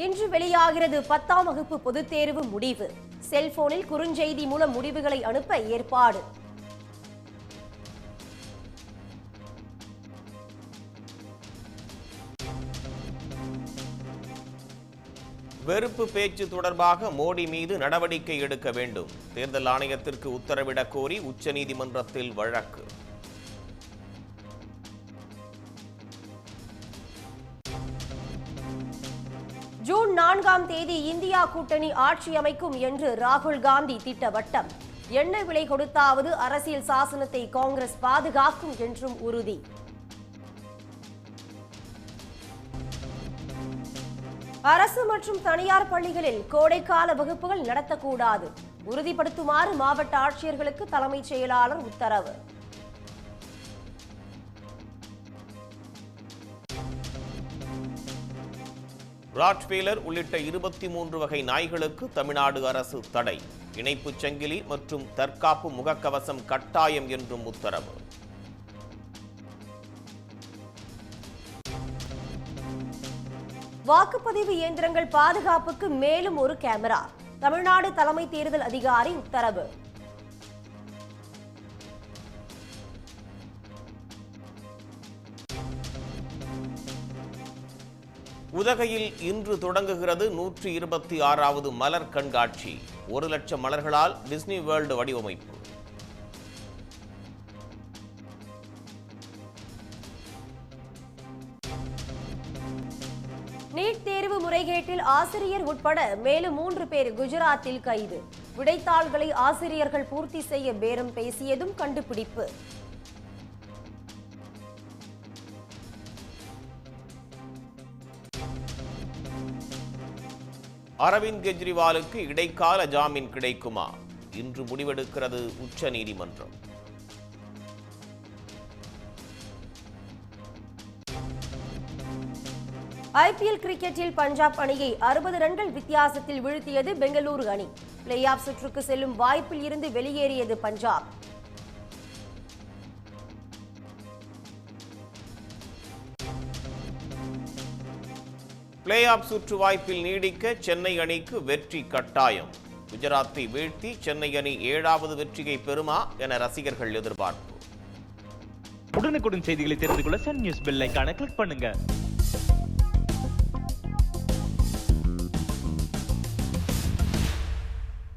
இன்று வெளியாகிறது 10ஆம் வகுப்பு பொதுத் தேர்வு முடிவு. செல்போனில் குறுஞ்செய்தி மூலம் முடிவுகளை அனுப்ப ஏற்பாடு. வெறுப்பு பேச்சு தொடர்பாக மோடி மீது நடவடிக்கை எடுக்க வேண்டும். தேர்தல் ஆணையத்திற்கு உத்தரவிடக் கோரி உச்சநீதிமன்றத்தில் வழக்கு. ஜூன் 4ஆம் தேதி இந்தியா கூட்டணி ஆட்சி அமைக்கும் என்று ராகுல் காந்தி திட்டவட்டம். எண்ணெய் விலை கொடுத்தாவது அரசியல் சாசனத்தை காங்கிரஸ் பாதுகாக்கும் என்றும் உறுதி. அரசு மற்றும் தனியார் பள்ளிகளில் கோடைக்கால வகுப்புகள் நடத்தக்கூடாது. உறுதிப்படுத்துமாறு மாவட்ட ஆட்சியர்களுக்கு தலைமைச் செயலாளர் உத்தரவு. ராட்வீலர் உள்ளிட்ட 23 வகை நாய்களுக்கு தமிழ்நாடு அரசு தடை. இணைப்புச் சங்கிலி மற்றும் தற்காப்பு முகக்கவசம் கட்டாயம் என்றும் உத்தரவு. வாக்குப்பதிவு இயந்திரங்கள் பாதுகாப்புக்கு மேலும் ஒரு கேமரா. தமிழ்நாடு தலைமை தேர்தல் அதிகாரி உத்தரவு. உதகையில் இன்று தொடங்குகிறது 126வது மலர் கண்காட்சி. 1 லட்சம் மலர்களால் டிஸ்னி வேர்ல்டு வடிவமைப்பு. நீட் தேர்வு முறைகேட்டில் ஆசிரியர் உட்பட மேலும் 3 பேர் குஜராத்தில் கைது. விடைத்தாள்களை ஆசிரியர்கள் பூர்த்தி செய்ய பேரம் பேசியதும் கண்டுபிடிப்பு. அரவிந்த் கெஜ்ரிவாலுக்கு இடைக்கால ஜாமீன் கிடைக்குமா? இன்று முடிவெடுக்கிறது உச்சநீதிமன்றம். ஐபிஎல் கிரிக்கெட்டில் பஞ்சாப் அணியை 60 ரன்கள் வித்தியாசத்தில் வீழ்த்தியது பெங்களூரு அணி. பிளே ஆஃப் சுற்றுக்கு செல்லும் வாய்ப்பில் இருந்து வெளியேறியது பஞ்சாப். பிளே ஆஃப் சுற்று வாய்ப்பில் நீடிக்க சென்னை அணிக்கு வெற்றி கட்டாயம். குஜராத்தை வீழ்த்தி சென்னை அணி 7வது வெற்றியை பெறுமா என ரசிகர்கள் எதிர்பார்ப்பு. உடனுக்குடன் செய்திகளை தெரிந்து கொள்ள சன் நியூஸ் பெல் ஐகானை கிளிக் பண்ணுங்க.